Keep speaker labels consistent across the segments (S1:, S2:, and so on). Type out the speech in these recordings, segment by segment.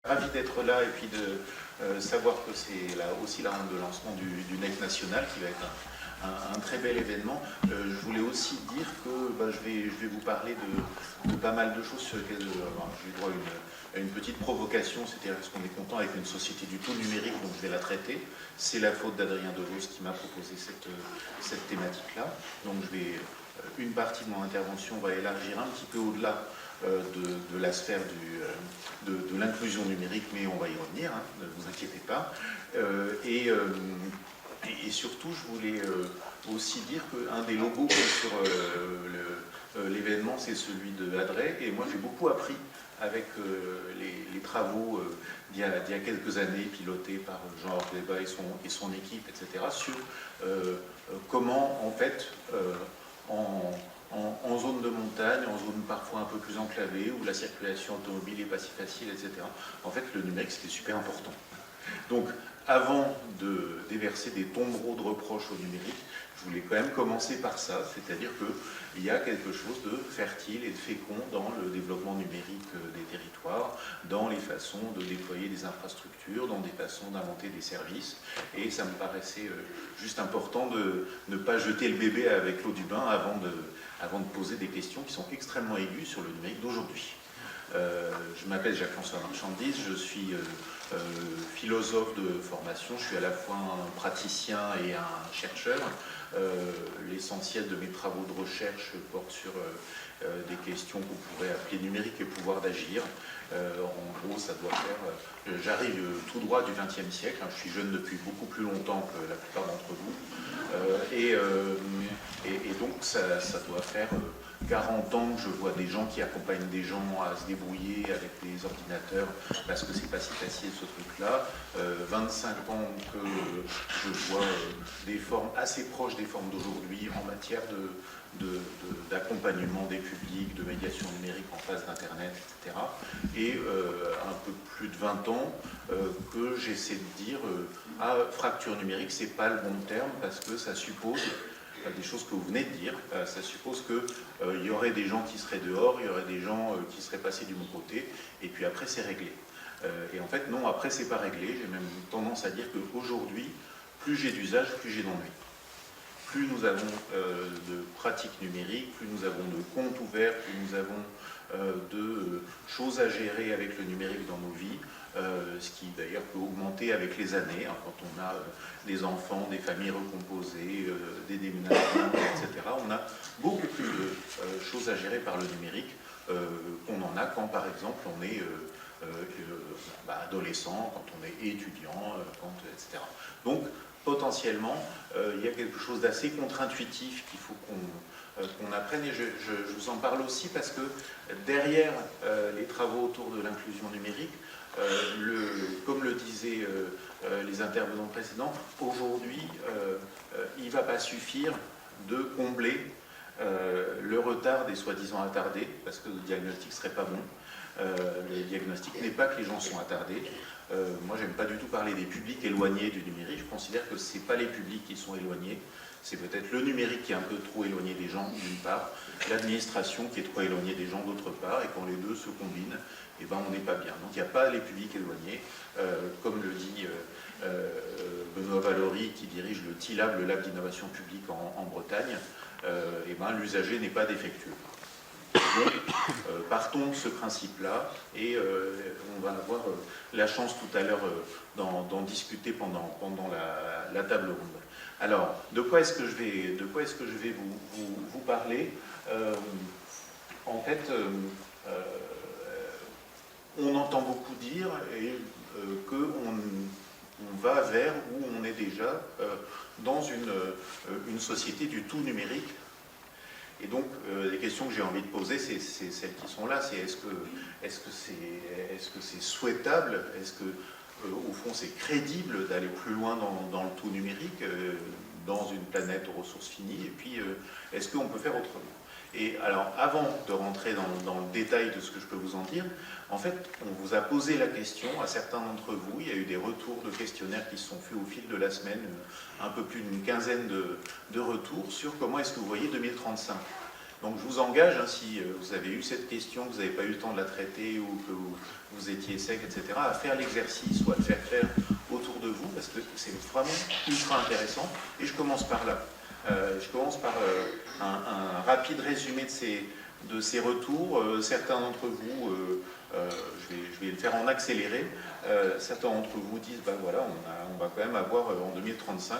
S1: Ravi d'être là et puis de savoir que c'est là aussi la ronde de lancement du NEC national qui va être un très bel événement. Je voulais aussi dire que je vais vous parler de pas mal de choses sur lesquelles j'ai droit à une petite provocation, c'est-à-dire est-ce qu'on est content avec une société du tout numérique, donc je vais la traiter. C'est la faute d'Adrien Devos qui m'a proposé cette thématique-là. Donc une partie de mon intervention va élargir un petit peu au-delà de la sphère de l'inclusion numérique, mais on va y revenir, hein, ne vous inquiétez pas. Et surtout, je voulais aussi dire qu'un des logos sur l'événement, c'est celui de Adré, et moi j'ai beaucoup appris avec les travaux d'il y a quelques années, pilotés par Jean-Marc Débat et son équipe, etc., sur comment, en fait, en zone de montagne, en zone parfois un peu plus enclavée, où la circulation automobile n'est pas si facile, etc. En fait, le numérique, c'était super important. Donc, avant de déverser des tombereaux de reproches au numérique, je voulais quand même commencer par ça, c'est-à-dire qu'il y a quelque chose de fertile et de fécond dans le développement numérique des territoires, dans les façons de déployer des infrastructures, dans des façons d'inventer des services, et ça me paraissait juste important de ne pas jeter le bébé avec l'eau du bain avant de poser des questions qui sont extrêmement aiguës sur le numérique d'aujourd'hui. Je m'appelle Jacques-François Marchandise, je suis philosophe de formation, je suis à la fois un praticien et un chercheur. L'essentiel de mes travaux de recherche porte sur des questions qu'on pourrait appeler numérique et pouvoir d'agir. En gros, ça doit faire... J'arrive tout droit du XXe siècle, hein, je suis jeune depuis beaucoup plus longtemps que la plupart d'entre vous. Et donc, ça doit faire 40 ans que je vois des gens qui accompagnent des gens à se débrouiller avec des ordinateurs parce que c'est pas si facile ce truc-là. 25 ans que je vois des formes assez proches des formes d'aujourd'hui en matière d'accompagnement des publics, de médiation numérique en face d'Internet, etc. Et un peu plus de 20 ans que j'essaie de dire fracture numérique, c'est pas le bon terme parce que ça suppose des choses que vous venez de dire, ça suppose qu'il y aurait des gens qui seraient dehors, il y aurait des gens qui seraient passés du bon côté, et puis après c'est réglé. Et en fait non, après c'est pas réglé, j'ai même tendance à dire qu'aujourd'hui, plus j'ai d'usage, plus j'ai d'ennui. Plus nous avons de pratiques numériques, plus nous avons de comptes ouverts, plus nous avons de choses à gérer avec le numérique dans nos vies, ce qui d'ailleurs peut augmenter avec les années, hein, quand on a des enfants, des familles recomposées, des déménagements, etc. On a beaucoup plus de choses à gérer par le numérique qu'on en a quand par exemple on est adolescent, quand on est étudiant, etc. Donc potentiellement, il y a quelque chose d'assez contre-intuitif qu'il faut qu'on apprenne, et je vous en parle aussi parce que derrière les travaux autour de l'inclusion numérique, comme le disaient les intervenants précédents, aujourd'hui, il ne va pas suffire de combler le retard des soi-disant attardés, parce que le diagnostic ne serait pas bon. Le diagnostic n'est pas que les gens sont attardés. Moi, j'aime pas du tout parler des publics éloignés du numérique. Je considère que ce n'est pas les publics qui sont éloignés, c'est peut-être le numérique qui est un peu trop éloigné des gens, d'une part, l'administration qui est trop éloignée des gens, d'autre part, et quand les deux se combinent, eh ben, on n'est pas bien. Donc il n'y a pas les publics éloignés, comme le dit Benoît Valory, qui dirige le TILAB, le Lab d'innovation publique en Bretagne, eh ben, l'usager n'est pas défectueux. Donc, partons de ce principe-là, et on va avoir la chance tout à l'heure d'en discuter pendant la table ronde. Alors, de quoi est-ce que je vais vous parler? En fait, on entend beaucoup dire qu'on va vers, où on est déjà, dans une société du tout numérique. Et donc, les questions que j'ai envie de poser, c'est celles qui sont là. C'est est-ce que c'est souhaitable? Est-ce que, au fond, c'est crédible d'aller plus loin dans le tout numérique, dans une planète aux ressources finies? Et puis, est-ce qu'on peut faire autrement? Et alors, avant de rentrer dans le détail de ce que je peux vous en dire, en fait, on vous a posé la question à certains d'entre vous. Il y a eu des retours de questionnaires qui se sont faits au fil de la semaine, un peu plus d'une quinzaine de retours sur comment est-ce que vous voyez 2035. Donc je vous engage, hein, si vous avez eu cette question, que vous n'avez pas eu le temps de la traiter ou que vous étiez sec, etc., à faire l'exercice ou à le faire faire autour de vous, parce que c'est vraiment ultra intéressant. Et je commence par là. Je commence par un rapide résumé de ces retours. Certains d'entre vous, je vais le faire en accéléré, certains d'entre vous disent, ben voilà, on va quand même avoir en 2035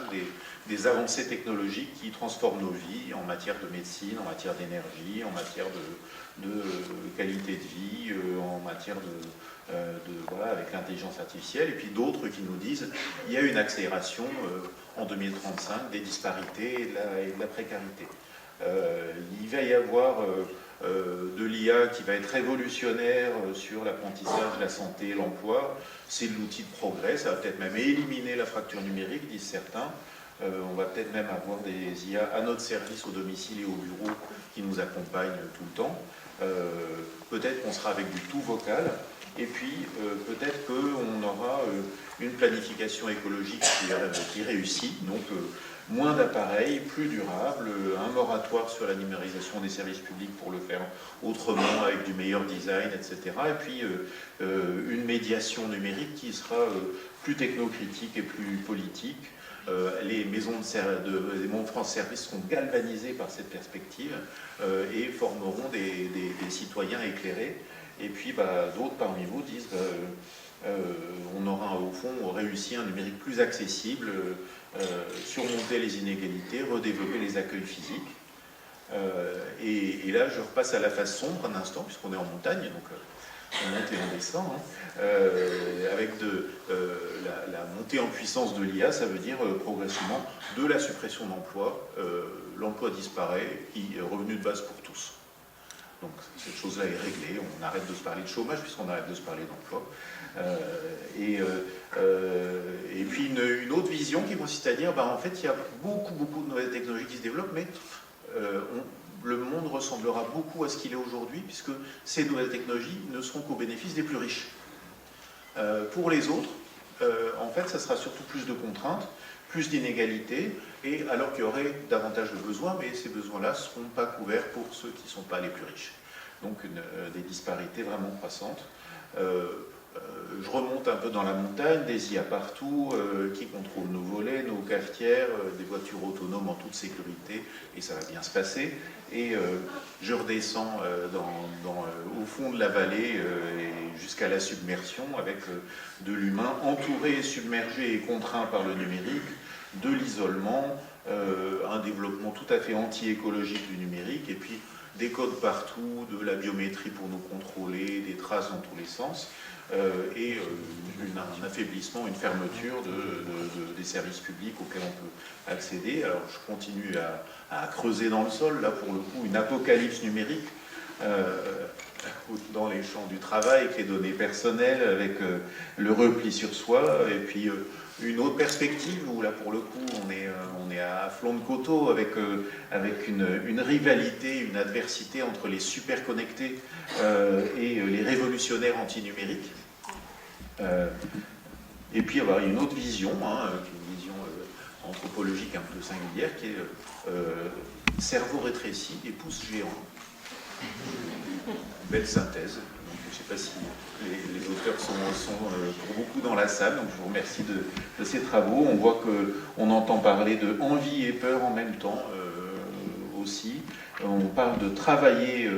S1: des avancées technologiques qui transforment nos vies en matière de médecine, en matière d'énergie, en matière de qualité de vie, en matière voilà, avec l'intelligence artificielle, et puis d'autres qui nous disent il y a une accélération en 2035 des disparités et de la précarité. Il va y avoir de l'IA qui va être révolutionnaire sur l'apprentissage, la santé, l'emploi. C'est de l'outil de progrès, ça va peut-être même éliminer la fracture numérique, disent certains. On va peut-être même avoir des IA à notre service au domicile et au bureau qui nous accompagnent tout le temps. Peut-être qu'on sera avec du tout vocal. Et puis, peut-être qu'on aura une planification écologique qui réussit, donc moins d'appareils, plus durable, un moratoire sur la numérisation des services publics pour le faire autrement, avec du meilleur design, etc. Et puis, une médiation numérique qui sera plus technocritique et plus politique. Les maisons de France Service seront galvanisées par cette perspective et formeront des citoyens éclairés. Et puis d'autres parmi vous disent on aura au fond réussi un numérique plus accessible, surmonter les inégalités, redévelopper les accueils physiques. Et là je repasse à la phase sombre un instant, puisqu'on est en montagne, donc on monte et on descend, hein. Avec la montée en puissance de l'IA, ça veut dire progressivement de la suppression d'emplois, l'emploi disparaît, revenu de base pour tous. Donc cette chose-là est réglée, on arrête de se parler de chômage puisqu'on arrête de se parler d'emploi. Et puis une autre vision qui consiste à dire, en fait il y a beaucoup de nouvelles technologies qui se développent, mais le monde ressemblera beaucoup à ce qu'il est aujourd'hui, puisque ces nouvelles technologies ne seront qu'au bénéfice des plus riches. Pour les autres, en fait ça sera surtout plus de contraintes, plus d'inégalités, et alors qu'il y aurait davantage de besoins, mais ces besoins-là ne seront pas couverts pour ceux qui ne sont pas les plus riches. Donc des disparités vraiment croissantes. Je remonte un peu dans la montagne, des IA partout, qui contrôlent nos volets, nos cafetières, des voitures autonomes en toute sécurité, et ça va bien se passer. Et je redescends au fond de la vallée jusqu'à la submersion, avec de l'humain entouré, submergé et contraint par le numérique, de l'isolement, un développement tout à fait anti-écologique du numérique, et puis des codes partout, de la biométrie pour nous contrôler, des traces dans tous les sens, et un affaiblissement, une fermeture des services publics auxquels on peut accéder. Alors je continue à creuser dans le sol, là pour le coup une apocalypse numérique, dans les champs du travail, avec les données personnelles, avec le repli sur soi, et puis une autre perspective où là pour le coup on est à flanc de coteau avec une rivalité, une adversité entre les super connectés et les révolutionnaires anti-numériques. Et puis il y a une autre vision, qui est une vision anthropologique un peu singulière, qui est cerveau rétréci et pouce géant. Belle synthèse. Donc, je ne sais pas si les auteurs sont pour beaucoup dans la salle, donc je vous remercie de ces travaux. On voit qu'on entend parler de envie et peur en même temps aussi. On parle de travailler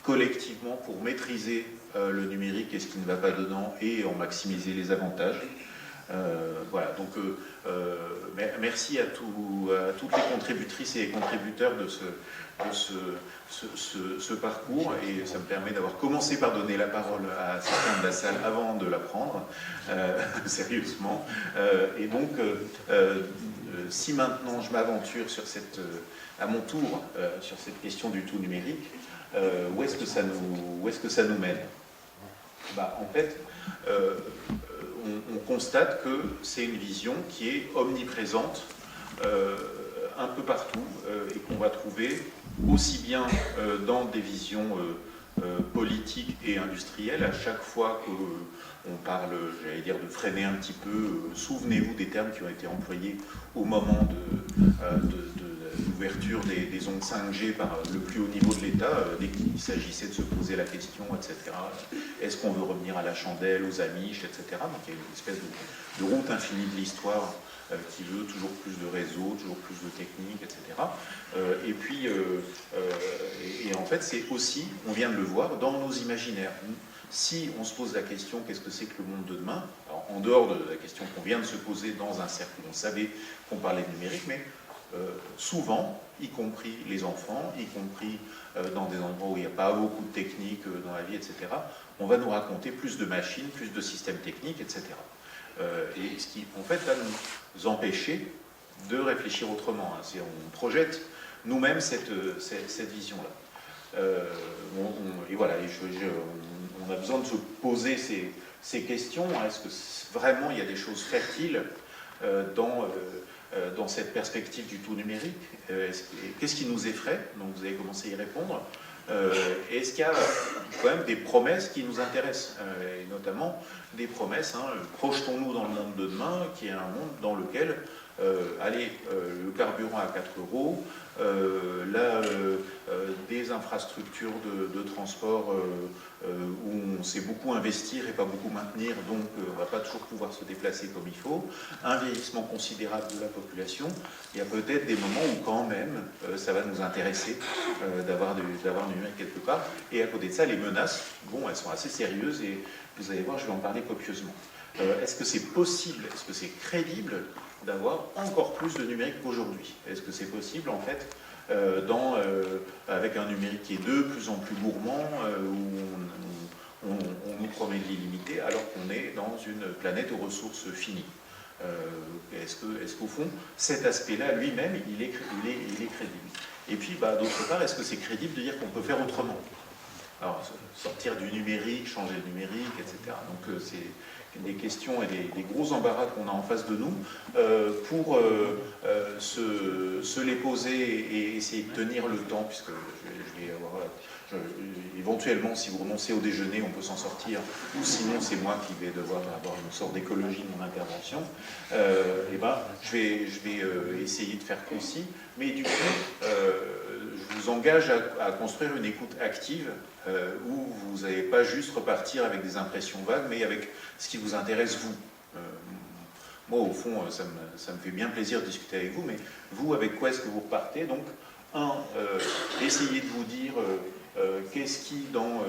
S1: collectivement pour maîtriser le numérique et ce qui ne va pas dedans et en maximiser les avantages. Voilà, donc merci à toutes les contributrices et les contributeurs de ce parcours, et ça me permet d'avoir commencé par donner la parole à certains de la salle avant de la prendre, sérieusement. Et donc, si maintenant je m'aventure à mon tour sur cette question du tout numérique, où est-ce que ça nous mène ? En fait, on constate que c'est une vision qui est omniprésente un peu partout et qu'on va trouver aussi bien dans des visions politiques et industrielles. À chaque fois qu'on parle, j'allais dire, de freiner un petit peu, souvenez-vous des termes qui ont été employés au moment l'ouverture des ondes 5G par le plus haut niveau de l'État, dès qu'il s'agissait de se poser la question, etc. Est-ce qu'on veut revenir à la chandelle, aux amiches, etc. Donc il y a une espèce de route infinie de l'histoire qui veut toujours plus de réseaux, toujours plus de techniques, etc. Et en fait, c'est aussi, on vient de le voir, dans nos imaginaires. Si on se pose la question, qu'est-ce que c'est que le monde de demain? Alors, en dehors de la question qu'on vient de se poser dans un cercle où on savait qu'on parlait de numérique, mais souvent, y compris les enfants, y compris dans des endroits où il n'y a pas beaucoup de techniques dans la vie, etc., on va nous raconter plus de machines, plus de systèmes techniques, etc. Et ce qui, en fait, va nous empêcher de réfléchir autrement. Hein. On projette nous-mêmes cette vision-là. Et voilà, on a besoin de se poser ces questions. Hein. Est-ce que vraiment il y a des choses fertiles dans cette perspective du tout numérique? Qu'est-ce qui nous effraie? Donc vous avez commencé à y répondre. Est-ce qu'il y a quand même des promesses qui nous intéressent, et notamment des promesses, hein, projetons-nous dans le monde de demain, qui est un monde dans lequel, le carburant à 4 euros, des infrastructures de transport où on sait beaucoup investir et pas beaucoup maintenir, donc on ne va pas toujours pouvoir se déplacer comme il faut, un vieillissement considérable de la population. Il y a peut-être des moments où quand même ça va nous intéresser d'avoir du numérique quelque part. Et à côté de ça, les menaces, bon, elles sont assez sérieuses et vous allez voir, je vais en parler copieusement. Est-ce que c'est possible, est-ce que c'est crédible d'avoir encore plus de numérique qu'aujourd'hui? Est-ce que c'est possible, en fait, avec un numérique qui est de plus en plus gourmand, où on nous promet de l'illimité, alors qu'on est dans une planète aux ressources finies? Est-ce qu'au fond, cet aspect-là, lui-même, il est crédible? Et puis, d'autre part, est-ce que c'est crédible de dire qu'on peut faire autrement? Alors, sortir du numérique, changer le numérique, etc. Donc, c'est des questions et des gros embarras qu'on a en face de nous pour se les poser et essayer de tenir le temps, puisque je vais avoir... éventuellement, si vous renoncez au déjeuner, on peut s'en sortir, ou sinon c'est moi qui vais devoir avoir une sorte d'écologie de mon intervention. Je vais essayer de faire concis, mais du coup, je vous engage à construire une écoute active où vous n'allez pas juste repartir avec des impressions vagues, mais avec ce qui vous intéresse vous. Moi, au fond, ça me fait bien plaisir de discuter avec vous, mais vous, avec quoi est-ce que vous repartez? Donc, essayez de vous dire qu'est-ce qui, dans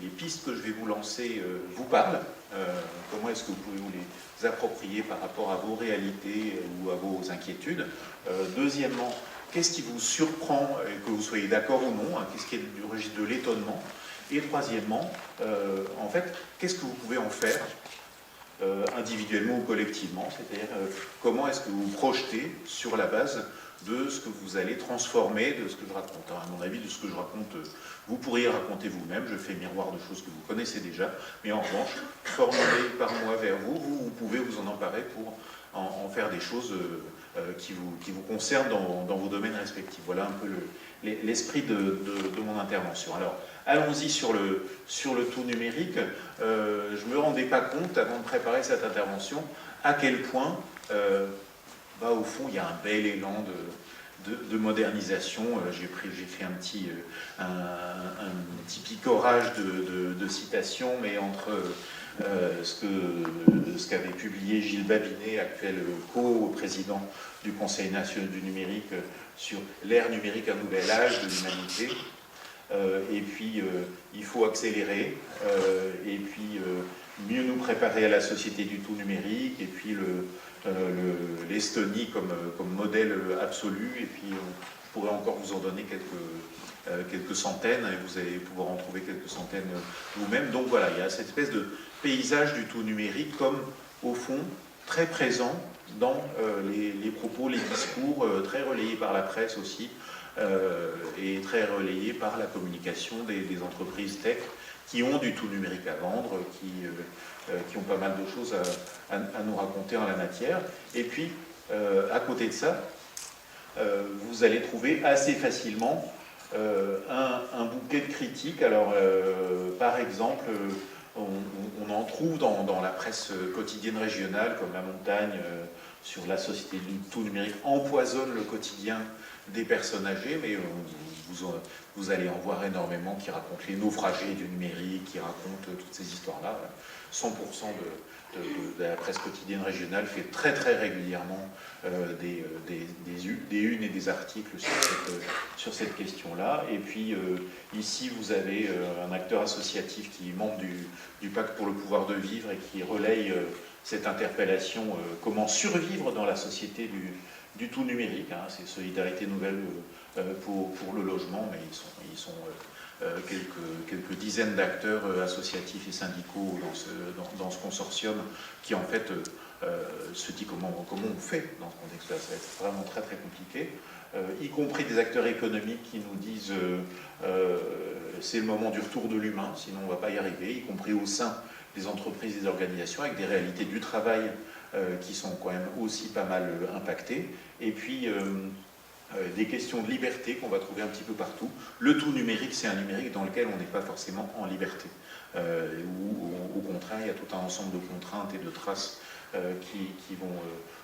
S1: les pistes que je vais vous lancer, vous parle, comment est-ce que vous pouvez vous les approprier par rapport à vos réalités ou à vos inquiétudes. Deuxièmement, qu'est-ce qui vous surprend, que vous soyez d'accord ou non, hein, qu'est-ce qui est du registre de l'étonnement. Et troisièmement, en fait, qu'est-ce que vous pouvez en faire individuellement ou collectivement, c'est-à-dire comment est-ce que vous vous projetez sur la base de ce que vous allez transformer, de ce que je raconte. Alors, à mon avis, de ce que je raconte, vous pourriez raconter vous-même, je fais miroir de choses que vous connaissez déjà, mais en revanche, formulées par moi vers vous, vous pouvez vous en emparer pour en faire des choses qui vous concernent dans vos domaines respectifs. Voilà un peu l'esprit de mon intervention. Alors, allons-y sur le tout numérique. Je ne me rendais pas compte, avant de préparer cette intervention, à quel point, au fond, il y a un bel élan de modernisation. J'ai fait un petit picorage de citations, mais entre ce qu'avait publié Gilles Babinet, actuel co-président du Conseil national du numérique, sur l'ère numérique, un nouvel âge de l'humanité. Et puis, il faut accélérer, et puis mieux nous préparer à la société du tout numérique, et puis l'Estonie comme modèle absolu, et puis je pourrais encore vous en donner quelques centaines, et vous allez pouvoir en trouver quelques centaines vous-même. Donc voilà, il y a cette espèce de paysage du tout numérique comme, au fond, très présent dans les propos, les discours, très relayés par la presse aussi, et très relayés par la communication des entreprises tech qui ont du tout numérique à vendre, qui ont pas mal de choses à nous raconter en la matière. Et puis, à côté de ça, vous allez trouver assez facilement un bouquet de critiques. Alors, par exemple, on en trouve dans la presse quotidienne régionale, comme La Montagne, sur la société du tout numérique empoisonne le quotidien des personnes âgées, mais vous allez en voir énormément qui racontent les naufragés du numérique, qui racontent toutes ces histoires-là. 100% de la presse quotidienne régionale fait très très régulièrement des unes et des articles sur cette question-là. Et puis ici vous avez un acteur associatif qui est membre du Pacte pour le pouvoir de vivre et qui relaye cette interpellation, comment survivre dans la société du tout numérique. Hein. C'est Solidarité Nouvelle pour le logement, mais ils sont quelques dizaines d'acteurs associatifs et syndicaux dans ce consortium qui en fait se dit comment on fait dans ce contexte-là. Ça va être vraiment très très compliqué, y compris des acteurs économiques qui nous disent c'est le moment du retour de l'humain, sinon on ne va pas y arriver, y compris au sein des entreprises et des organisations, avec des réalités du travail qui sont quand même aussi pas mal impactées, et puis des questions de liberté qu'on va trouver un petit peu partout. Le tout numérique, c'est un numérique dans lequel on n'est pas forcément en liberté, où au contraire il y a tout un ensemble de contraintes et de traces qui vont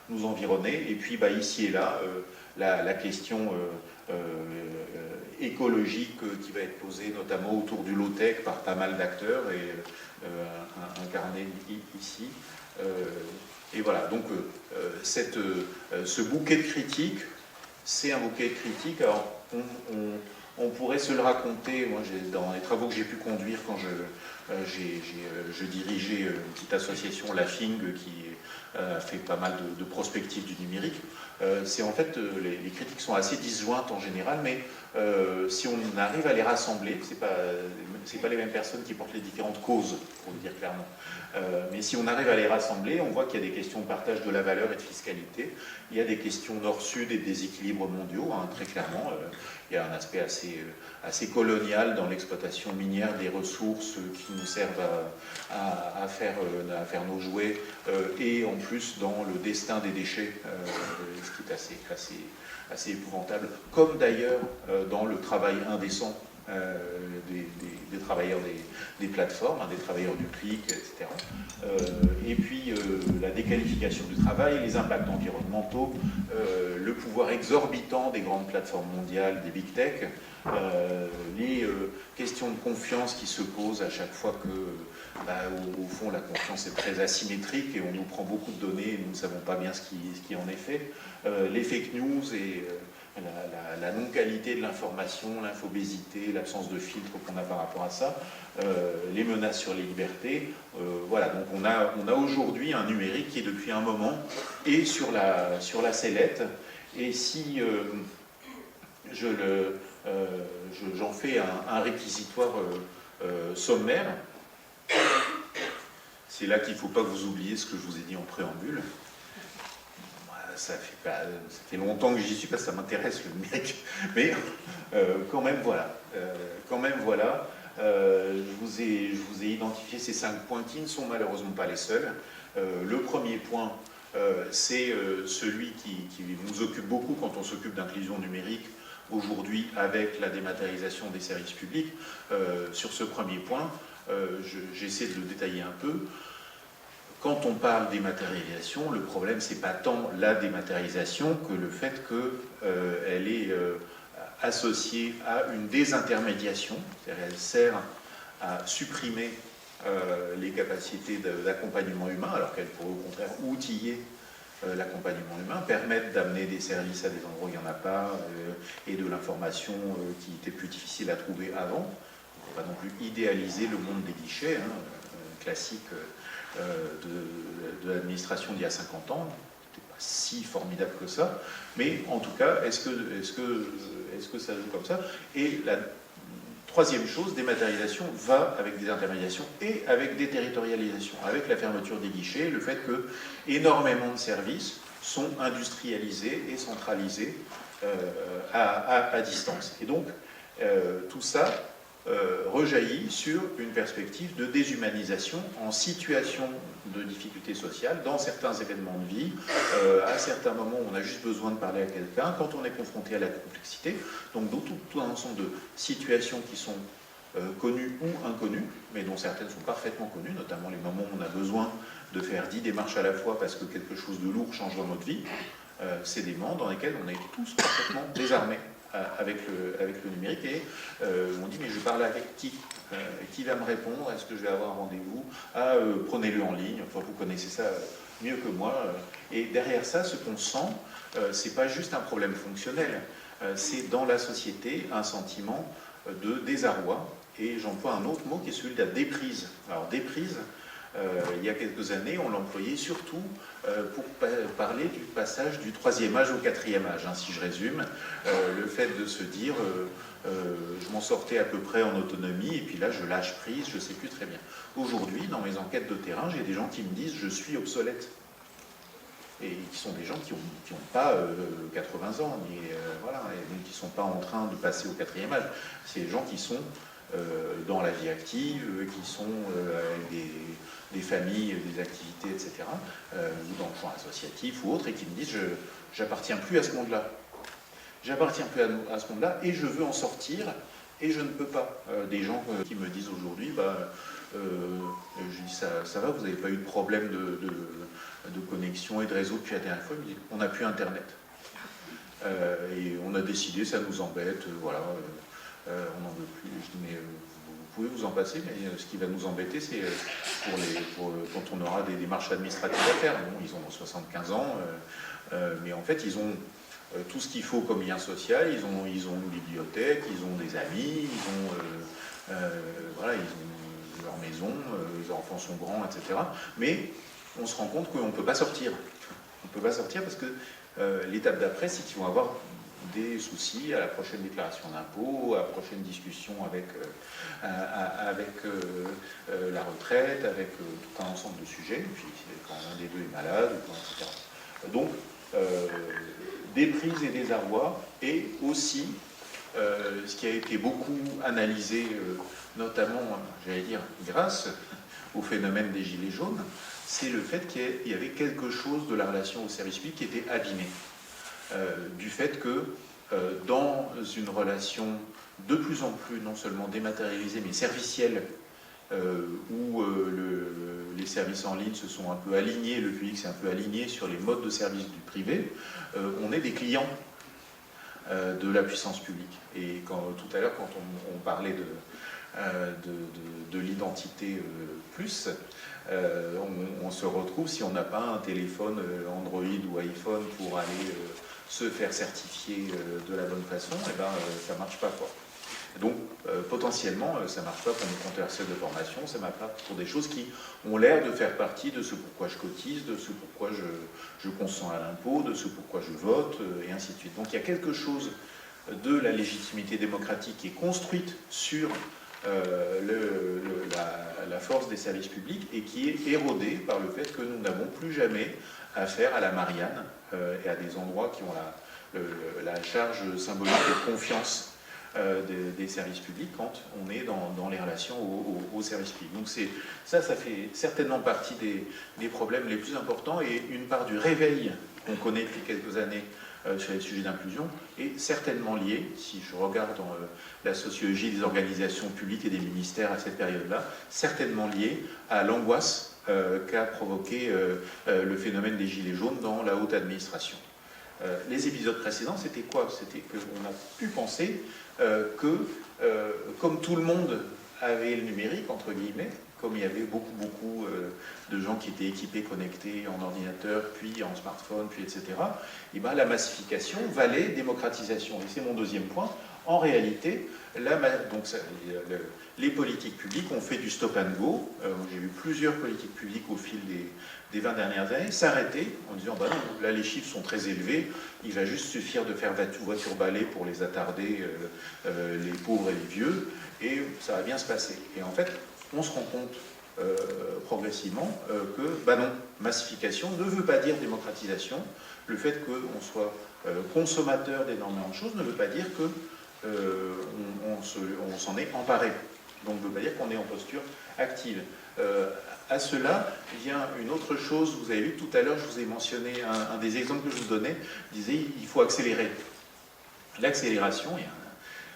S1: nous environner. Et puis ici et là, la question écologique qui va être posée notamment autour du low-tech par pas mal d'acteurs et incarné ici. Et voilà, donc ce bouquet de critiques, c'est un bouquet de critiques. Alors, on pourrait se le raconter. Moi, dans les travaux que j'ai pu conduire quand je dirigeais une petite association, la FING, qui fait pas mal de prospectives du numérique. C'est en fait, les critiques sont assez disjointes en général, mais si on arrive à les rassembler, c'est pas les mêmes personnes qui portent les différentes causes, pour le dire clairement. Mais si on arrive à les rassembler, on voit qu'il y a des questions de partage de la valeur et de fiscalité, il y a des questions nord-sud et de déséquilibres mondiaux, hein, très clairement. Il y a un aspect assez colonial dans l'exploitation minière des ressources qui nous servent à faire nos jouets, et en plus dans le destin des déchets, ce qui est assez épouvantable, comme d'ailleurs dans le travail indécent des travailleurs des plateformes, hein, des travailleurs du clic, etc. Et puis la déqualification du travail, les impacts environnementaux, le pouvoir exorbitant des grandes plateformes mondiales, des big tech, les questions de confiance qui se posent à chaque fois que, au fond, la confiance est très asymétrique et on nous prend beaucoup de données et nous ne savons pas bien ce qui en est fait, les fake news et la non-qualité de l'information, l'infobésité, l'absence de filtre qu'on a par rapport à ça, les menaces sur les libertés. Voilà, donc on a aujourd'hui un numérique qui, depuis un moment, est sur la sellette. Et si j'en fais un réquisitoire sommaire, c'est là qu'il ne faut pas que vous oubliez ce que je vous ai dit en préambule. Ça fait longtemps que j'y suis parce que ça m'intéresse le numérique, mais quand même voilà. Je vous ai identifié ces 5 points qui ne sont malheureusement pas les seuls. Le premier point, c'est celui qui nous occupe beaucoup quand on s'occupe d'inclusion numérique aujourd'hui avec la dématérialisation des services publics. Sur ce premier point, j'essaie de le détailler un peu. Quand on parle dématérialisation, le problème, c'est pas tant la dématérialisation que le fait qu'elle est associée à une désintermédiation, c'est-à-dire elle sert à supprimer les capacités d'accompagnement humain, alors qu'elle pourrait au contraire outiller l'accompagnement humain, permettre d'amener des services à des endroits où il n'y en a pas, et de l'information qui était plus difficile à trouver avant. On ne va pas non plus idéaliser le monde des guichets, classique de l'administration d'il y a 50 ans, c'était pas si formidable que ça, mais en tout cas, est-ce que ça joue comme ça? Et la troisième chose, dématérialisation va avec des intermédiations et avec des territorialisations, avec la fermeture des guichets, le fait que énormément de services sont industrialisés et centralisés à distance. Et donc, tout ça rejaillit sur une perspective de déshumanisation en situation de difficulté sociale, dans certains événements de vie, à certains moments où on a juste besoin de parler à quelqu'un, quand on est confronté à la complexité, donc tout un ensemble de situations qui sont connues ou inconnues, mais dont certaines sont parfaitement connues, notamment les moments où on a besoin de faire 10 démarches à la fois parce que quelque chose de lourd change dans notre vie. sédiments dans lesquels on est tous parfaitement désarmés avec le numérique, et on dit mais je parle avec qui va me répondre? Est-ce que je vais avoir un rendez-vous? Prenez-le en ligne, enfin vous connaissez ça mieux que moi. Et derrière ça, ce qu'on sent, c'est pas juste un problème fonctionnel, c'est dans la société un sentiment de désarroi, et j'emploie un autre mot qui est celui de la déprise. Alors déprise, il y a quelques années, on l'employait surtout pour parler du passage du 3e âge au 4e âge, hein, si je résume. Le fait de se dire, je m'en sortais à peu près en autonomie, et puis là, je lâche prise, je ne sais plus très bien. Aujourd'hui, dans mes enquêtes de terrain, j'ai des gens qui me disent, je suis obsolète. Et qui sont des gens qui n'ont pas 80 ans, voilà, et donc qui ne sont pas en train de passer au 4e âge. C'est des gens qui sont dans la vie active, qui sont avec des familles, des activités, etc., ou dans le champ associatif ou autre, et qui me disent j'appartiens plus à ce monde-là. J'appartiens plus à ce monde-là et je veux en sortir et je ne peux pas. Des gens qui me disent aujourd'hui, je dis ça va, vous n'avez pas eu de problème de connexion et de réseau depuis la dernière fois? Ils me disent, on n'a plus Internet. Et on a décidé, ça nous embête, voilà. On n'en veut plus. Je dis, mais vous pouvez vous en passer, mais ce qui va nous embêter, c'est quand on aura des démarches administratives à faire. Bon, ils ont 75 ans, mais en fait, ils ont tout ce qu'il faut comme lien social. Ils ont une bibliothèque, ils ont des amis, voilà, ils ont leur maison, les enfants sont grands, etc. Mais on se rend compte qu'on ne peut pas sortir. On ne peut pas sortir parce que l'étape d'après, c'est qu'ils vont avoir des soucis à la prochaine déclaration d'impôt, à la prochaine discussion avec la retraite, avec tout un ensemble de sujets, et puis quand un des deux est malade, etc. Donc, déprise et désarroi, et aussi ce qui a été beaucoup analysé, notamment, j'allais dire, grâce au phénomène des Gilets jaunes, c'est le fait qu'il y avait quelque chose de la relation au service public qui était abîmé. Du fait que dans une relation de plus en plus non seulement dématérialisée mais servicielle, où les services en ligne se sont un peu alignés, le public s'est un peu aligné sur les modes de service du privé, on est des clients de la puissance publique. Et tout à l'heure, quand on parlait de l'identité plus, on se retrouve, si on n'a pas un téléphone Android ou iPhone pour aller se faire certifier de la bonne façon, et ben ça ne marche pas, quoi. Donc potentiellement ça ne marche pas pour mes compteurs de formation, ça ne marche pas pour des choses qui ont l'air de faire partie de ce pourquoi je cotise, de ce pourquoi je consens à l'impôt, de ce pourquoi je vote, et ainsi de suite. Donc il y a quelque chose de la légitimité démocratique qui est construite sur la force des services publics et qui est érodée par le fait que nous n'avons plus jamais affaire à la Marianne et à des endroits qui ont la charge symbolique de confiance des services publics quand on est dans les relations aux services publics. Donc ça fait certainement partie des problèmes les plus importants, et une part du réveil qu'on connaît depuis quelques années sur les sujets d'inclusion est certainement liée, si je regarde dans la sociologie des organisations publiques et des ministères à cette période-là, certainement liée à l'angoisse qu'a provoqué le phénomène des Gilets jaunes dans la haute administration. Les épisodes précédents, c'était quoi? C'était qu'on a pu penser que, comme tout le monde avait le numérique, entre guillemets, comme il y avait beaucoup de gens qui étaient équipés, connectés en ordinateur, puis en smartphone, puis etc., et ben, la massification valait démocratisation. Et c'est mon deuxième point. En réalité, les politiques publiques ont fait du stop and go. J'ai vu plusieurs politiques publiques au fil des 20 dernières années s'arrêter en disant bah non, là les chiffres sont très élevés, il va juste suffire de faire voiture-balai pour les attarder, les pauvres et les vieux, et ça va bien se passer. Et en fait, on se rend compte progressivement que bah non, massification ne veut pas dire démocratisation. Le fait qu'on soit consommateur d'énormément de choses ne veut pas dire que on s'en est emparé. Donc, ne veut pas dire qu'on est en posture active. À cela vient une autre chose. Vous avez vu tout à l'heure, je vous ai mentionné un des exemples que je vous donnais, disait il faut accélérer. L'accélération, il y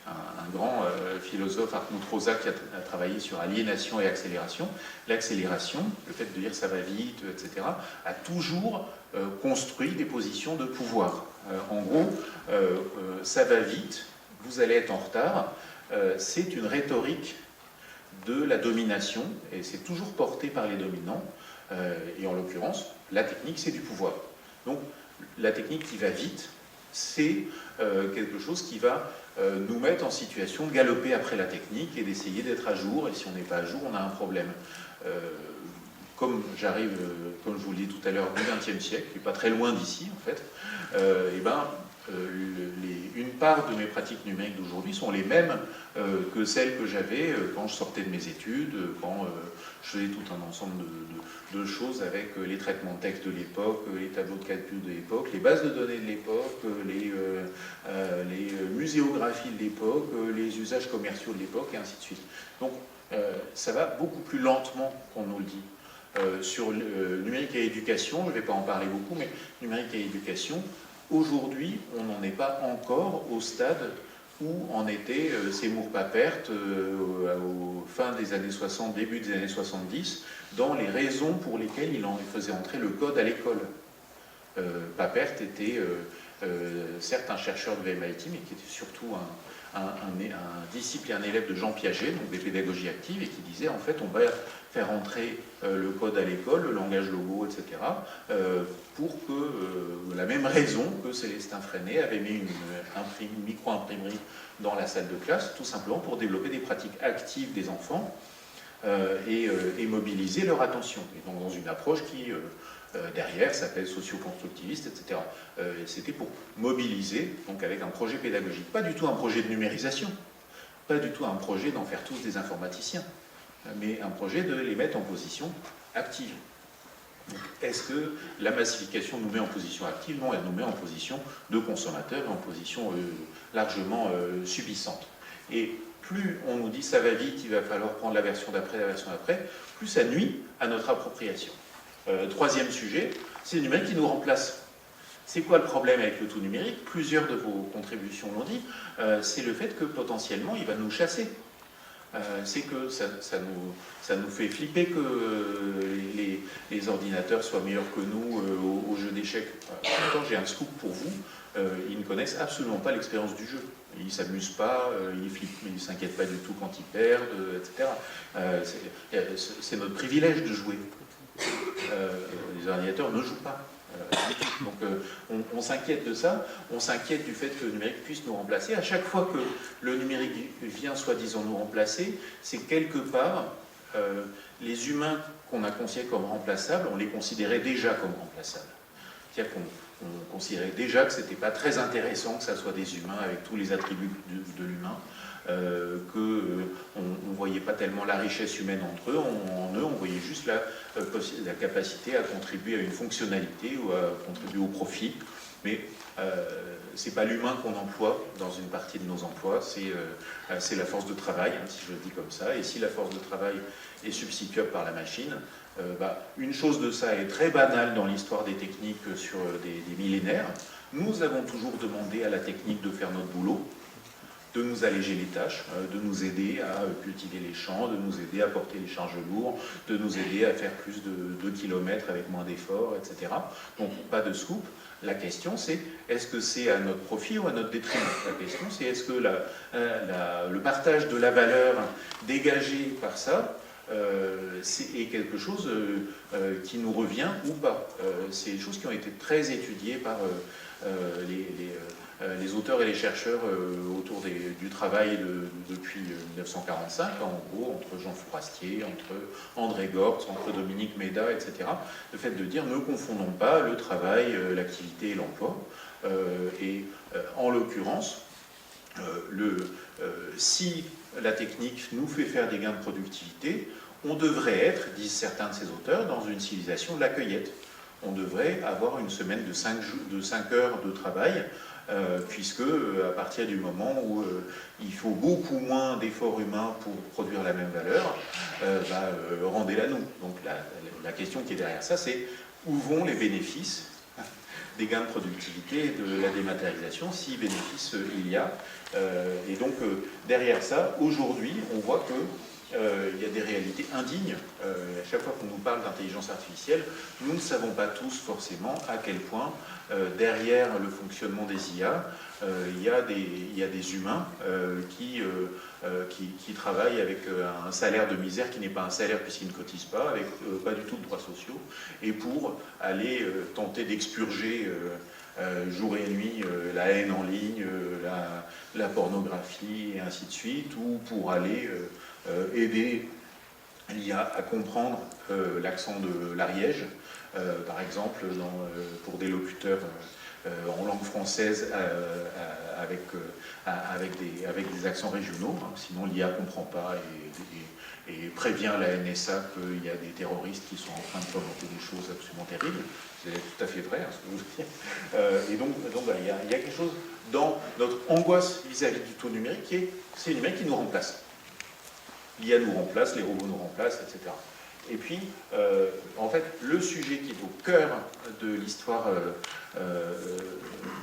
S1: un grand philosophe, Hartmut Rosa, qui a travaillé sur aliénation et accélération. L'accélération, le fait de dire ça va vite, etc., a toujours construit des positions de pouvoir. En gros, ça va vite, vous allez être en retard, c'est une rhétorique de la domination, et c'est toujours porté par les dominants, et en l'occurrence, la technique, c'est du pouvoir. Donc, la technique qui va vite, c'est quelque chose qui va nous mettre en situation de galoper après la technique et d'essayer d'être à jour, et si on n'est pas à jour, on a un problème. Comme j'arrive, comme je vous le dis tout à l'heure, du XXe siècle, qui n'est pas très loin d'ici, en fait, une part de mes pratiques numériques d'aujourd'hui sont les mêmes que celles que j'avais quand je sortais de mes études, quand je faisais tout un ensemble de choses avec les traitements de texte de l'époque, les tableaux de calcul de l'époque, les bases de données de l'époque, les muséographies de l'époque, les usages commerciaux de l'époque, et ainsi de suite. Donc ça va beaucoup plus lentement qu'on nous le dit. Sur le numérique et éducation, je ne vais pas en parler beaucoup, mais numérique et éducation, aujourd'hui, on n'en est pas encore au stade où en était Seymour Papert au fin des années 60, début des années 70, dans les raisons pour lesquelles il faisait entrer le code à l'école. Papert était certes un chercheur de MIT, mais qui était surtout un disciple et un élève de Jean Piaget, donc des pédagogies actives, et qui disait en fait on va faire entrer le code à l'école, le langage logo, etc., pour que, la même raison que Célestin Freinet avait mis une micro-imprimerie dans la salle de classe, tout simplement pour développer des pratiques actives des enfants et mobiliser leur attention. Et donc dans une approche qui, derrière, s'appelle socio-constructiviste, etc. C'était pour mobiliser, donc avec un projet pédagogique. Pas du tout un projet de numérisation, pas du tout un projet d'en faire tous des informaticiens, mais un projet de les mettre en position active. Est-ce que la massification nous met en position active? Non, elle nous met en position de consommateur, en position largement subissante. Et plus on nous dit ça va vite, il va falloir prendre la version d'après, plus ça nuit à notre appropriation. Troisième sujet, c'est le numérique qui nous remplace. C'est quoi le problème avec le tout numérique? Plusieurs de vos contributions l'ont dit, c'est le fait que potentiellement il va nous chasser. C'est que ça nous fait flipper que les ordinateurs soient meilleurs que nous au jeu d'échecs. Pourtant, j'ai un scoop pour vous, ils ne connaissent absolument pas l'expérience du jeu. Ils ne s'amusent pas, ils flippent, ils ne s'inquiètent pas du tout quand ils perdent, etc. C'est notre privilège de jouer. Les ordinateurs ne jouent pas. Donc on s'inquiète de ça, on s'inquiète du fait que le numérique puisse nous remplacer. À chaque fois que le numérique vient soi-disant nous remplacer, c'est quelque part les humains qu'on a considérés comme remplaçables, on les considérait déjà comme remplaçables. C'est-à-dire qu'on considérait déjà que ce n'était pas très intéressant que ça soit des humains avec tous les attributs de l'humain, qu'on ne voyait pas tellement la richesse humaine entre eux, en eux on voyait juste la capacité à contribuer à une fonctionnalité ou à contribuer au profit, mais c'est pas l'humain qu'on emploie dans une partie de nos emplois, c'est la force de travail, hein, si je le dis comme ça, et si la force de travail est substituable par la machine, une chose de ça est très banale dans l'histoire des techniques sur des millénaires. Nous avons toujours demandé à la technique de faire notre boulot, de nous alléger les tâches, de nous aider à cultiver les champs, de nous aider à porter les charges lourdes, de nous aider à faire plus de kilomètres avec moins d'efforts, etc. Donc pas de scoop. La question c'est, est-ce que c'est à notre profit ou à notre détriment? La question c'est, est-ce que le partage de la valeur dégagée par ça est quelque chose qui nous revient ou pas? C'est des choses qui ont été très étudiées par les auteurs et les chercheurs autour du travail depuis 1945, en gros, entre Jean Fourastier, entre André Gortz, entre Dominique Méda, etc. Le fait de dire ne confondons pas le travail, l'activité et l'emploi. En l'occurrence, si la technique nous fait faire des gains de productivité, on devrait être, disent certains de ces auteurs, dans une civilisation de la cueillette. On devrait avoir une semaine de 5 heures de travail, puisque à partir du moment où il faut beaucoup moins d'efforts humains pour produire la même valeur, rendez-la nous. Donc la question qui est derrière ça, c'est où vont les bénéfices des gains de productivité et de la dématérialisation, si bénéfice il y a. Et donc, derrière ça, aujourd'hui, on voit que il y a des réalités indignes. À chaque fois qu'on nous parle d'intelligence artificielle, nous ne savons pas tous forcément à quel point, derrière le fonctionnement des IA, il y a des humains qui travaillent avec un salaire de misère qui n'est pas un salaire puisqu'ils ne cotisent pas, avec pas du tout de droits sociaux, et pour aller tenter d'expurger jour et nuit la haine en ligne, la pornographie et ainsi de suite, ou pour aller aider l'IA à comprendre l'accent de l'Ariège, par exemple, pour des locuteurs en langue française avec des accents régionaux, hein, sinon l'IA ne comprend pas et prévient la NSA qu'il y a des terroristes qui sont en train de provoquer des choses absolument terribles. C'est tout à fait vrai, hein, ce que vous dites. Et donc il y a quelque chose dans notre angoisse vis-à-vis du tout numérique c'est le numérique qui nous remplace. L'IA nous remplace, les robots nous remplacent, etc. Et puis, en fait, le sujet qui est au cœur de l'histoire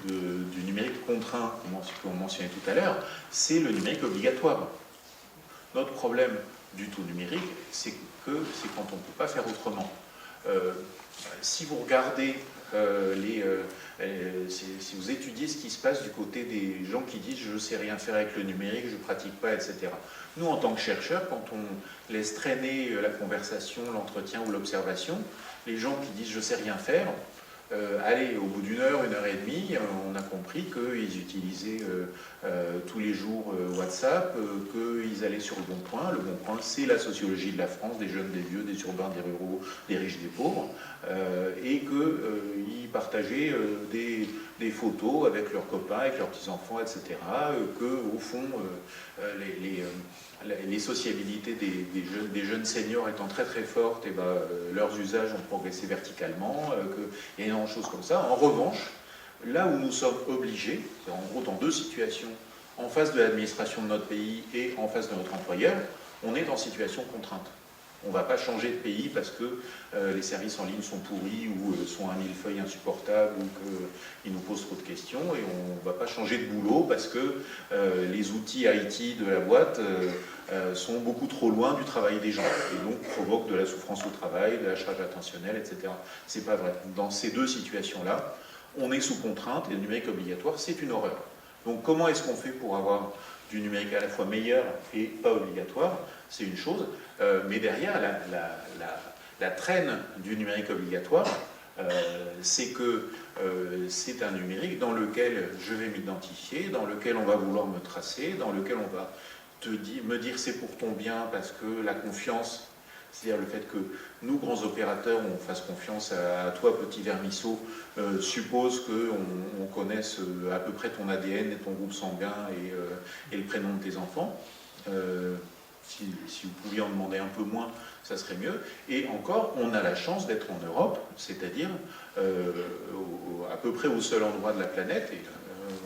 S1: du numérique contraint, qu'on mentionnait tout à l'heure, c'est le numérique obligatoire. Notre problème du tout numérique, c'est quand on ne peut pas faire autrement. Si vous regardez si vous étudiez ce qui se passe du côté des gens qui disent je ne sais rien faire avec le numérique, je ne pratique pas, etc. Nous, en tant que chercheurs, quand on laisse traîner la conversation, l'entretien ou l'observation, les gens qui disent je ne sais rien faire, allez, au bout d'une heure et demie, on a compris qu'ils utilisaient tous les jours WhatsApp, qu'ils allaient sur le Bon Coin. Le Bon Coin, c'est la sociologie de la France, des jeunes, des vieux, des urbains, des ruraux, des riches, des pauvres, et qu'ils partageaient des photos avec leurs copains, avec leurs petits-enfants, etc., qu'au fond, les sociabilités des jeunes seniors étant très très fortes, et leurs usages ont progressé verticalement, qu'il y a énormément de choses comme ça. En revanche, là où nous sommes obligés, c'est en gros dans deux situations, en face de l'administration de notre pays et en face de notre employeur, on est en situation contrainte. On ne va pas changer de pays parce que les services en ligne sont pourris ou sont un millefeuille insupportable ou qu'ils nous posent trop de questions, et on ne va pas changer de boulot parce que les outils IT de la boîte sont beaucoup trop loin du travail des gens et donc provoquent de la souffrance au travail, de la charge attentionnelle, etc. C'est pas vrai. Dans ces deux situations-là, on est sous contrainte et le numérique obligatoire, c'est une horreur. Donc comment est-ce qu'on fait pour avoir du numérique à la fois meilleur et pas obligatoire? C'est une chose, mais derrière, la traîne du numérique obligatoire, c'est que c'est un numérique dans lequel je vais m'identifier, dans lequel on va vouloir me tracer, dans lequel on va me dire c'est pour ton bien parce que la confiance, c'est-à-dire le fait que nous, grands opérateurs, on fasse confiance à toi, petit vermisseau, suppose qu'on connaisse à peu près ton ADN et ton groupe sanguin et le prénom de tes enfants. Si vous pouviez en demander un peu moins, ça serait mieux. Et encore, on a la chance d'être en Europe, c'est-à-dire à peu près au seul endroit de la planète, et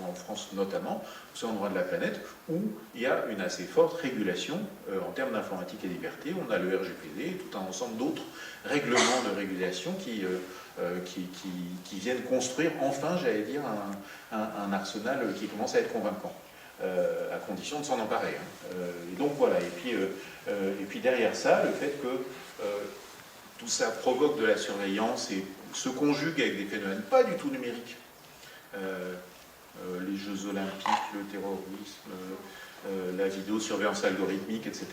S1: en France notamment, au seul endroit de la planète, où il y a une assez forte régulation en termes d'informatique et liberté. On a le RGPD et tout un ensemble d'autres règlements de régulation qui viennent construire, enfin, j'allais dire, un arsenal qui commence à être convaincant. À condition de s'en emparer. Et donc voilà, et puis derrière ça, le fait que tout ça provoque de la surveillance et se conjugue avec des phénomènes pas du tout numériques, les Jeux Olympiques, le terrorisme, la vidéosurveillance algorithmique, etc.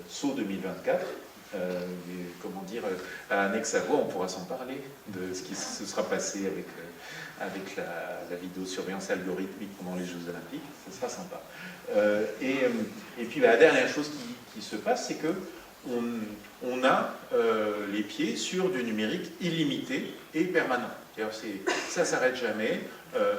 S1: Saut 2024, comment dire, à Annexe-Savoie, on pourra s'en parler de ce qui se sera passé avec la vidéosurveillance algorithmique pendant les Jeux Olympiques, ce sera sympa. Et puis la dernière chose qui se passe, c'est qu'on a les pieds sur du numérique illimité et permanent. Ça ne s'arrête jamais,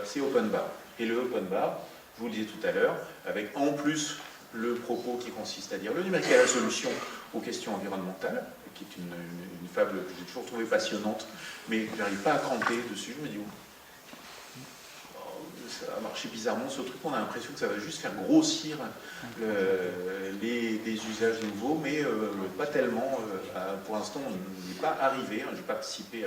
S1: c'est open bar. Et le open bar, je vous le disais tout à l'heure, avec en plus le propos qui consiste à dire le numérique est la solution aux questions environnementales, qui est une fable que j'ai toujours trouvée passionnante, mais je n'arrive pas à cranter dessus. Je me dis, ça va marcher bizarrement ce truc, on a l'impression que ça va juste faire grossir des usages nouveaux, mais pas tellement. Pour l'instant, on n'est pas arrivé. J'ai participé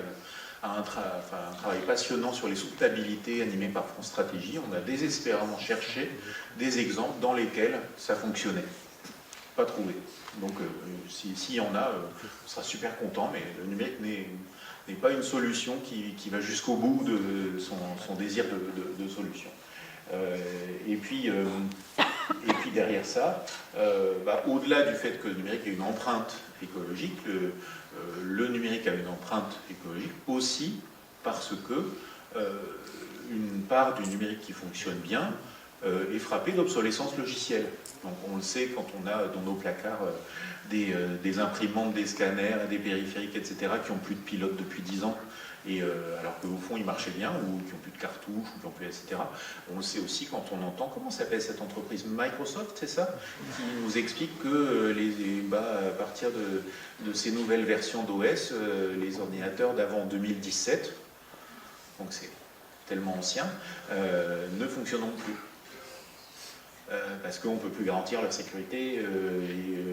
S1: à un travail passionnant sur les soutenabilités animé par France Stratégie. On a désespérément cherché des exemples dans lesquels ça fonctionnait. Pas trouvé. Donc, s'il y en a, on sera super content, mais le numérique n'est pas une solution qui va jusqu'au bout de son désir de solution. Et puis derrière ça, au-delà du fait que le numérique a une empreinte écologique, le numérique a une empreinte écologique aussi parce que une part du numérique qui fonctionne bien est frappée d'obsolescence logicielle. Donc on le sait quand on a dans nos placards des imprimantes, des scanners, des périphériques, etc., qui n'ont plus de pilote depuis 10 ans, et alors qu'au fond ils marchaient bien, ou qui n'ont plus de cartouches, ou qui n'ont plus, etc. On le sait aussi quand on entend, comment s'appelle cette entreprise, Microsoft, c'est ça, qui nous explique que à partir de ces nouvelles versions d'OS, les ordinateurs d'avant 2017, donc c'est tellement ancien, ne fonctionneront plus. Parce qu'on ne peut plus garantir leur sécurité et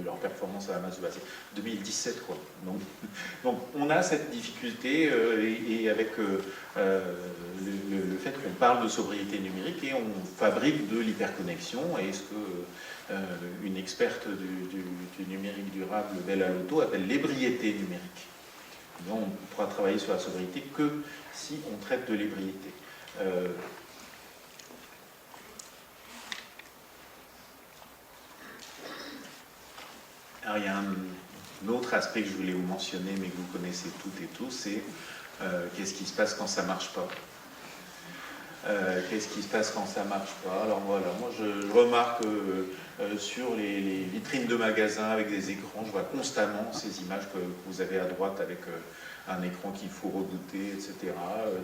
S1: leur performance à la masse de base. 2017, quoi. Donc on a cette difficulté et avec le fait qu'on parle de sobriété numérique et on fabrique de l'hyperconnexion. Et ce que une experte du numérique durable, Bella Lotto, appelle l'ébriété numérique. Donc, on pourra travailler sur la sobriété que si on traite de l'ébriété. Alors, il y a un autre aspect que je voulais vous mentionner, mais que vous connaissez toutes et tous, c'est qu'est-ce qui se passe quand ça ne marche pas. Qu'est-ce qui se passe quand ça ne marche pas? Alors voilà, moi je remarque sur les vitrines de magasins avec des écrans, je vois constamment ces images que vous avez à droite avec un écran qu'il faut rebooter, etc.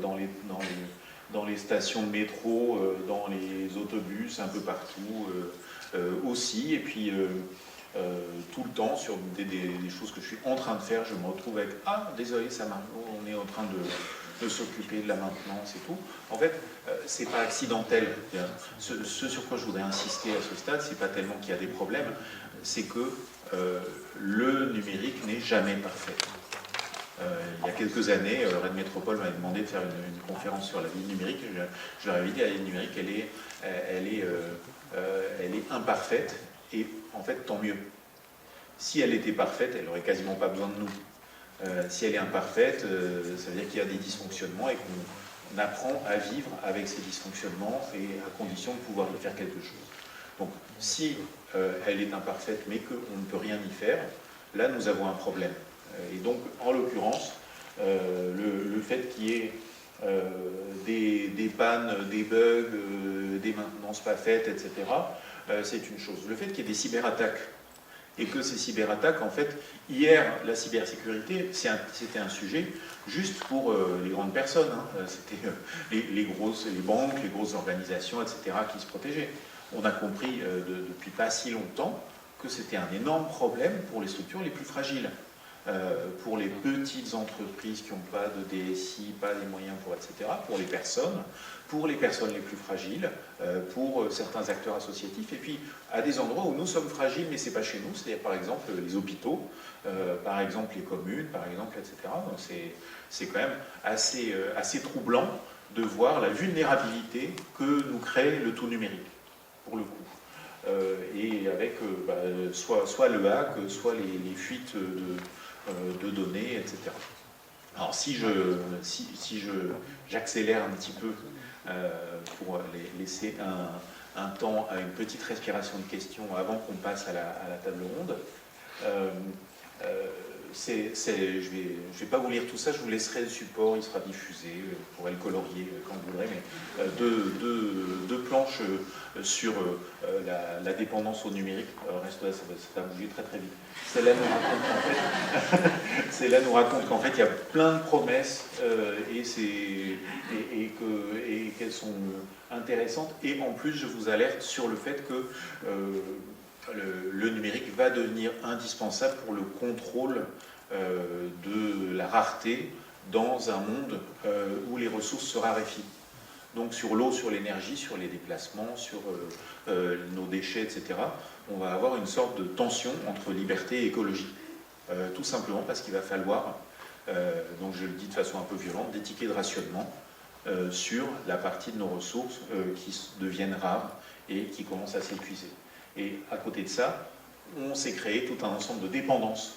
S1: Dans les stations de métro, dans les autobus, un peu partout aussi. Et puis tout le temps, sur des choses que je suis en train de faire, je me retrouve avec « Ah, désolé, ça marche, on est en train de s'occuper de la maintenance et tout ». En fait, c'est pas accidentel. Ce sur quoi je voudrais insister à ce stade, c'est pas tellement qu'il y a des problèmes, c'est que le numérique n'est jamais parfait. Il y a quelques années, Rennes Métropole m'avait demandé de faire une conférence sur la vie numérique. Je leur avais dit, la vie numérique, elle est imparfaite, et en fait, tant mieux. Si elle était parfaite, elle n'aurait quasiment pas besoin de nous. Si elle est imparfaite, ça veut dire qu'il y a des dysfonctionnements et qu'on apprend à vivre avec ces dysfonctionnements et à condition de pouvoir y faire quelque chose. Donc, si elle est imparfaite mais qu'on ne peut rien y faire, là, nous avons un problème. Et donc, en l'occurrence, le fait qu'il y ait des pannes, des bugs, des maintenances pas faites, etc., c'est une chose. Le fait qu'il y ait des cyberattaques, et que ces cyberattaques, en fait, hier, la cybersécurité, c'était un sujet juste pour les grandes personnes. Hein. C'était les banques, les grosses organisations, etc., qui se protégeaient. On a compris depuis pas si longtemps que c'était un énorme problème pour les structures les plus fragiles. Pour les petites entreprises qui n'ont pas de DSI, pas les moyens pour, etc., pour les personnes les plus fragiles, pour certains acteurs associatifs, et puis à des endroits où nous sommes fragiles, mais ce n'est pas chez nous, c'est-à-dire par exemple les hôpitaux, par exemple les communes, par exemple, etc. Donc c'est quand même assez troublant de voir la vulnérabilité que nous crée le tout numérique, pour le coup. Et avec soit le hack, soit les fuites de données, etc. Alors si j'accélère un petit peu pour laisser un temps à une petite respiration de questions avant qu'on passe à la table ronde, je vais pas vous lire tout ça, je vous laisserai le support, il sera diffusé, vous pourrez le colorier quand vous voudrez, mais deux planches sur la dépendance au numérique. Reste là, ça va bouger très très vite. Celle-là nous raconte qu'en fait il y a plein de promesses et qu'elles sont intéressantes, et en plus je vous alerte sur le fait que le numérique va devenir indispensable pour le contrôle de la rareté dans un monde où les ressources se raréfient. Donc sur l'eau, sur l'énergie, sur les déplacements, sur nos déchets, etc. on va avoir une sorte de tension entre liberté et écologie. Tout simplement parce qu'il va falloir, donc je le dis de façon un peu violente, des tickets de rationnement sur la partie de nos ressources qui deviennent rares et qui commencent à s'épuiser. Et à côté de ça, on s'est créé tout un ensemble de dépendances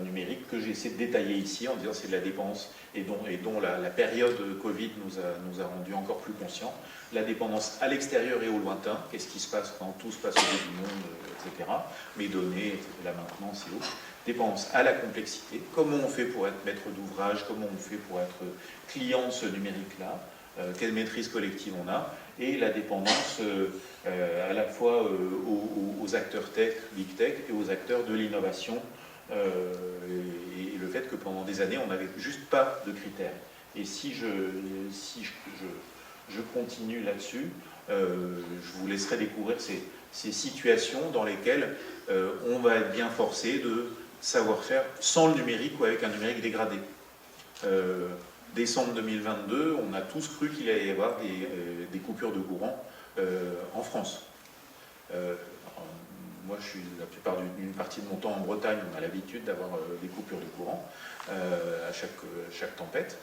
S1: numériques que j'ai essayé de détailler ici en disant que c'est de la dépendance et dont la période Covid nous a rendu encore plus conscients. La dépendance à l'extérieur et au lointain, qu'est-ce qui se passe quand tout se passe au bout du monde, etc. Mes données, la maintenance et autres. Dépendance à la complexité, comment on fait pour être maître d'ouvrage, comment on fait pour être client de ce numérique-là, quelle maîtrise collective on a, et la dépendance à la fois aux acteurs tech, big tech, et aux acteurs de l'innovation, et le fait que pendant des années, on n'avait juste pas de critères. Et si je continue là-dessus, je vous laisserai découvrir ces situations dans lesquelles on va être bien forcé de savoir faire sans le numérique ou avec un numérique dégradé. Décembre 2022, on a tous cru qu'il allait y avoir des coupures de courant en France. Moi, je suis la plupart d'une partie de mon temps en Bretagne, on a l'habitude d'avoir des coupures de courant à chaque tempête.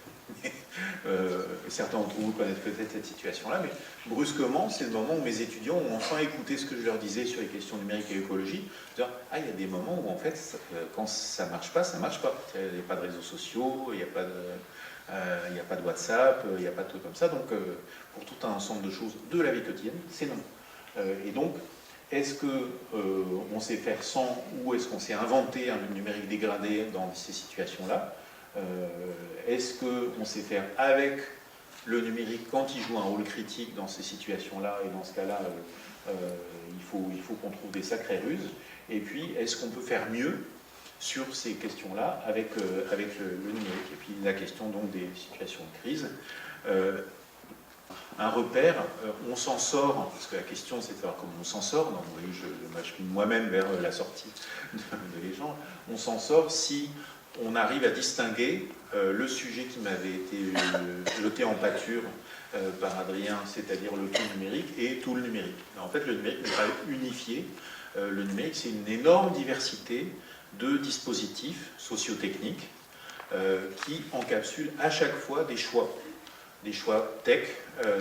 S1: Certains d'entre vous connaissent peut-être cette situation-là, mais brusquement, c'est le moment où mes étudiants ont enfin écouté ce que je leur disais sur les questions numériques et écologie. Il y a des moments où, en fait, quand ça ne marche pas, ça ne marche pas. Il n'y a pas de réseaux sociaux, il n'y a pas de WhatsApp, il n'y a pas de trucs comme ça. Donc, pour tout un ensemble de choses de la vie quotidienne, c'est non. Et donc, est-ce qu'on sait faire sans, ou est-ce qu'on s'est inventé un numérique dégradé dans ces situations-là? Est-ce qu'on sait faire avec le numérique quand il joue un rôle critique dans ces situations-là? Et dans ce cas-là, il faut qu'on trouve des sacrées ruses. Et puis, est-ce qu'on peut faire mieux sur ces questions-là avec le numérique? Et puis, la question donc des situations de crise. Un repère, on s'en sort, parce que la question c'est de savoir comment on s'en sort, donc vous voyez, je m'achemine moi-même vers la sortie de l'échange, on s'en sort si on arrive à distinguer le sujet qui m'avait été jeté en pâture par Adrien, c'est-à-dire le tout numérique, et tout le numérique. En fait, le numérique n'est pas unifié, le numérique c'est une énorme diversité de dispositifs sociotechniques qui encapsulent à chaque fois des choix tech,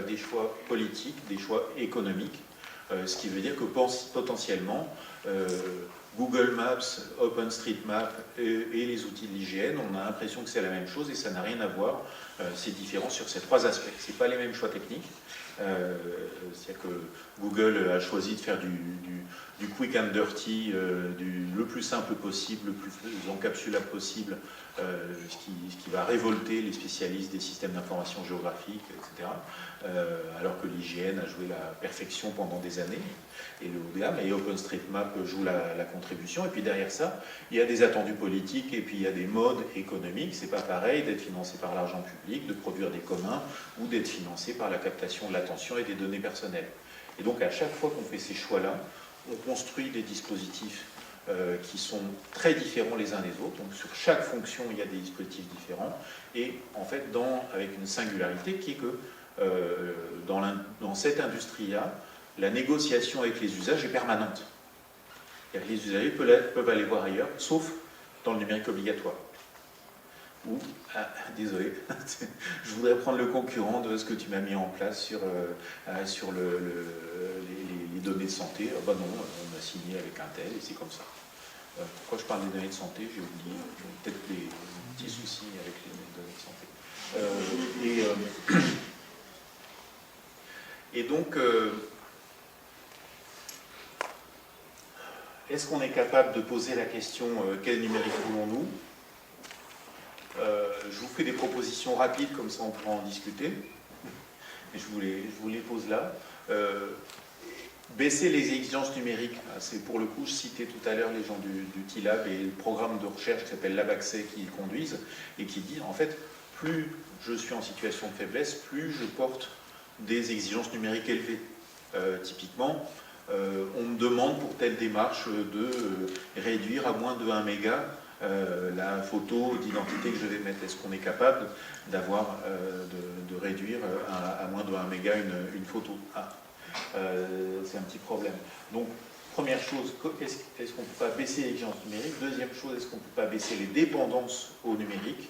S1: des choix politiques, des choix économiques, ce qui veut dire que potentiellement Google Maps, OpenStreetMap et les outils de l'IGN, on a l'impression que c'est la même chose et ça n'a rien à voir, c'est différent sur ces trois aspects. Ce n'est pas les mêmes choix techniques, c'est-à-dire que Google a choisi de faire du quick and dirty, le plus simple possible, le plus encapsulable possible, ce qui va révolter les spécialistes des systèmes d'information géographique, etc. Alors que l'IGN a joué la perfection pendant des années, et le haut de gamme, et OpenStreetMap joue la contribution, et puis derrière ça, il y a des attendus politiques, et puis il y a des modes économiques. C'est pas pareil d'être financé par l'argent public, de produire des communs, ou d'être financé par la captation de l'attention et des données personnelles. Et donc à chaque fois qu'on fait ces choix-là, on construit des dispositifs qui sont très différents les uns des autres. Donc sur chaque fonction, il y a des dispositifs différents. Et en fait, avec une singularité qui est que dans cette industrie-là, la négociation avec les usages est permanente. Les usagers peuvent aller voir ailleurs, sauf dans le numérique obligatoire. Désolé, je voudrais prendre le concurrent de ce que tu m'as mis en place sur les données de santé. Non, on a signé avec un tel et c'est comme ça. Pourquoi je parle des données de santé? J'ai oublié, peut-être des petits soucis avec les données de santé. Et donc, est-ce qu'on est capable de poser la question quel numérique voulons-nous? Je vous fais des propositions rapides, comme ça on pourra en discuter. Mais je vous les pose là. Baisser les exigences numériques, c'est pour le coup, je citais tout à l'heure les gens du TILAB et le programme de recherche qui s'appelle LabAccès qui le conduisent et qui dit en fait, plus je suis en situation de faiblesse, plus je porte des exigences numériques élevées. Typiquement, on me demande pour telle démarche de réduire à moins de 1 méga la photo d'identité que je vais mettre. Est-ce qu'on est capable d'avoir, de réduire à moins de 1 méga une photo? C'est un petit problème. Donc, première chose, est-ce qu'on ne peut pas baisser l'exigence numérique? Deuxième chose, est-ce qu'on ne peut pas baisser les dépendances au numérique,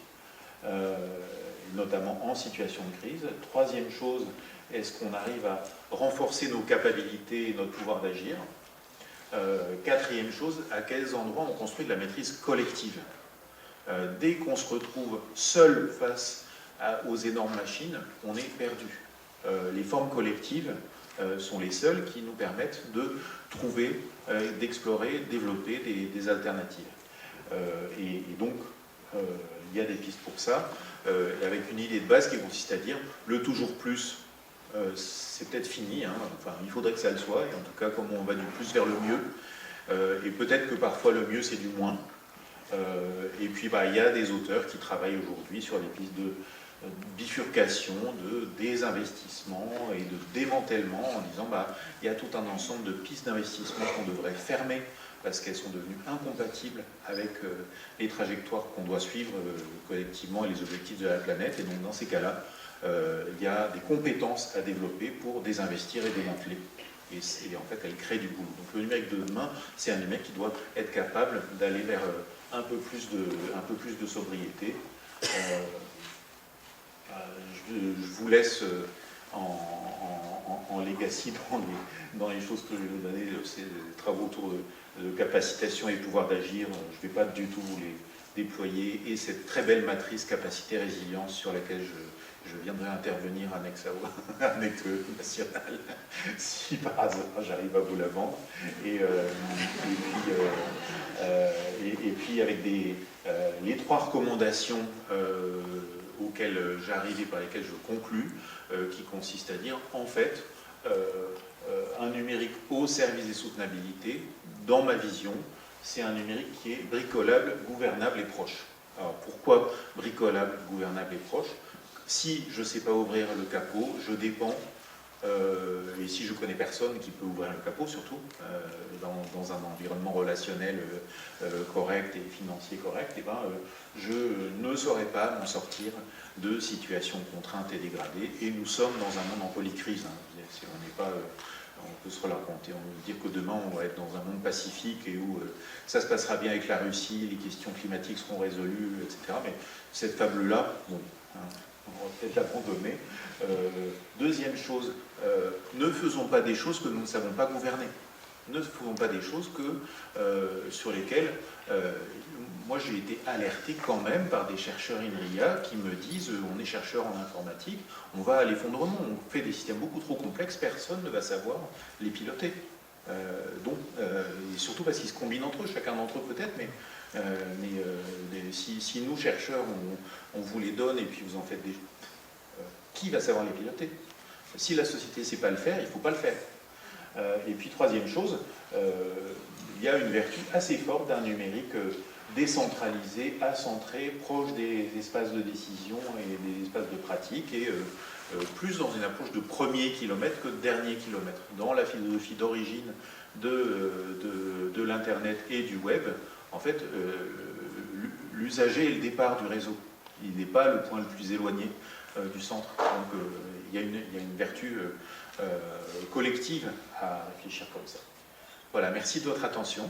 S1: notamment en situation de crise? Troisième chose, est-ce qu'on arrive à renforcer nos capacités et notre pouvoir d'agir? Quatrième chose, à quels endroits on construit de la maîtrise collective? Dès qu'on se retrouve seul face aux énormes machines, on est perdu. Les formes collectives sont les seules qui nous permettent de trouver, d'explorer, développer des alternatives. Et donc, il y a des pistes pour ça, avec une idée de base qui consiste à dire le toujours plus, c'est peut-être fini, hein, enfin, il faudrait que ça le soit, et en tout cas, comment on va du plus vers le mieux, et peut-être que parfois le mieux c'est du moins. Et puis il y a des auteurs qui travaillent aujourd'hui sur des pistes de bifurcation, de désinvestissement et de démantèlement en disant il y a tout un ensemble de pistes d'investissement qu'on devrait fermer parce qu'elles sont devenues incompatibles avec les trajectoires qu'on doit suivre collectivement et les objectifs de la planète. Et donc dans ces cas-là, il y a des compétences à développer pour désinvestir et démanteler. Et en fait, elle crée du boulot. Donc le numérique de demain, c'est un numérique qui doit être capable d'aller vers un peu plus de sobriété. Je vous laisse en legacy dans les choses que je vais vous donner, ces travaux autour de capacitation et pouvoir d'agir. Je ne vais pas du tout vous les déployer. Et cette très belle matrice capacité-résilience sur laquelle je viendrai intervenir annexe nationale, si par hasard j'arrive à vous la vendre. Et puis avec les trois recommandations auxquelles j'arrive et par lesquelles je conclus, qui consistent à dire, en fait, un numérique au service des soutenabilités, dans ma vision, c'est un numérique qui est bricolable, gouvernable et proche. Alors pourquoi bricolable, gouvernable et proche? Si je ne sais pas ouvrir le capot, je dépends, et si je ne connais personne qui peut ouvrir le capot, surtout dans un environnement relationnel correct et financier correct, je ne saurais pas m'en sortir de situations contraintes et dégradées. Et nous sommes dans un monde en polycrise. Hein. On n'est pas, on peut se raconter, on peut dire que demain on va être dans un monde pacifique et où ça se passera bien avec la Russie, les questions climatiques seront résolues, etc. Mais cette fable-là, bon, hein, on va peut-être l'abandonner. Deuxième chose, ne faisons pas des choses que nous ne savons pas gouverner. Ne faisons pas des choses sur lesquelles moi j'ai été alerté quand même par des chercheurs INRIA qui me disent on est chercheur en informatique, on va à l'effondrement, on fait des systèmes beaucoup trop complexes, personne ne va savoir les piloter. Et surtout parce qu'ils se combinent entre eux, chacun d'entre eux peut-être, mais si nous chercheurs on vous les donne et puis vous en faites des... qui va savoir les piloter? Si la société ne sait pas le faire, il ne faut pas le faire. Et puis troisième chose, il y a une vertu assez forte d'un numérique décentralisé, acentré, proche des espaces de décision et des espaces de pratique, et plus dans une approche de premier kilomètre que de dernier kilomètre. Dans la philosophie d'origine de l'Internet et du web, en fait, l'usager est le départ du réseau. Il n'est pas le point le plus éloigné du centre. Donc il y a une vertu collective à réfléchir comme ça. Voilà, merci de votre attention.